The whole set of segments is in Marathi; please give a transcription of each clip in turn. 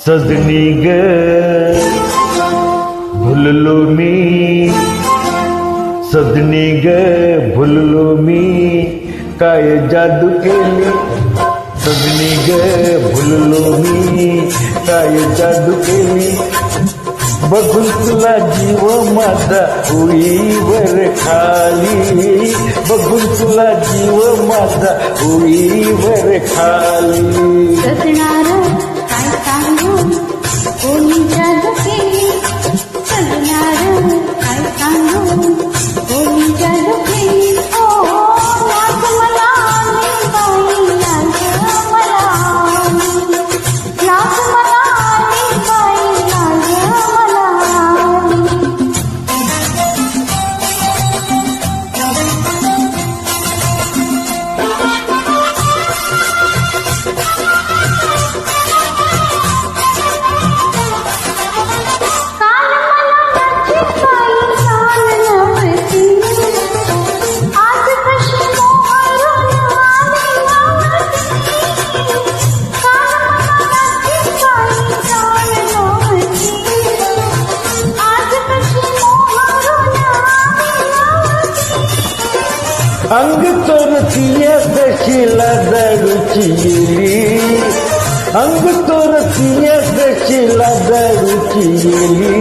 सजनी ग भुललो मी, सजनी ग भुललो मी, काय जादू केली. सजनी ग भुललो मी, काय जादू केली. बघून तुला जीव माझा होईवर खाली, बघून तुला जीव माझा होईवर खाली. सजणार काय सांगू कोणी जादू केली, सजणार काय सांगू कोणी जादू केली. ओ लाज मला आली बाई, लाज मला आली, लाज मला आली बाई, लाज मला आली. अंग तोरतीया दशीला दारूची गेली, अंग तोरतीया दशीला दारूची गेली.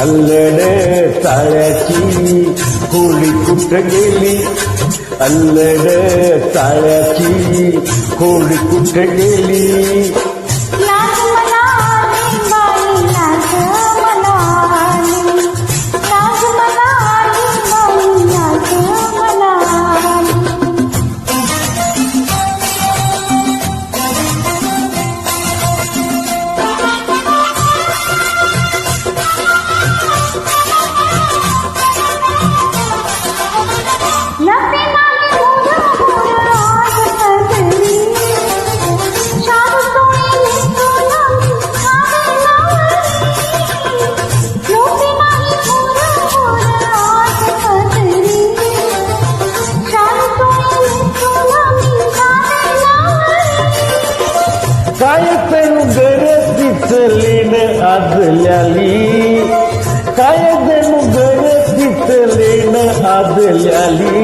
अल्लड चाळ्याची होळी कुठं गेली, अल्लड चाळ्याची होळी कुठं गेली. लाज मला आली बाई, लाज मला आली, लाज मला आली बाई, लाज मला आली. लपे नाही मोर मोर आज सजली, चारू तोळी तुला खायला लावली. लपे नाही मोर मोर आज सजली, चारू तोळी तुला खायला लावली. काय तनु गरतीच लेण आदल्याली, काय जणू गरतीच लेण आदल्याली.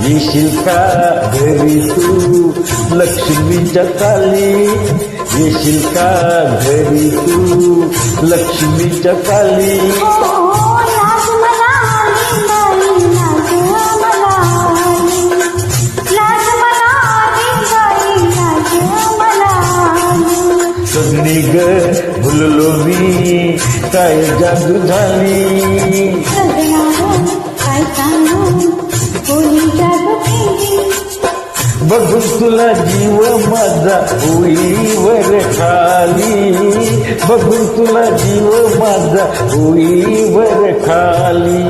येशील का घरी तू लक्ष्मीच्या काली, येशील का घरी तू लक्ष्मीच्या काली. ओ लाज मला आली बाई, लाज मला आली, लाज मला आली बाई, लाज मला आली. सजनी ग भुललो मी, काय जादू झाली. सजणार काय सांगू कोणी जादू केली, बघून तुला जीव माझा होईवर खाली, बघून तुला जीव माझा होईवर खाली.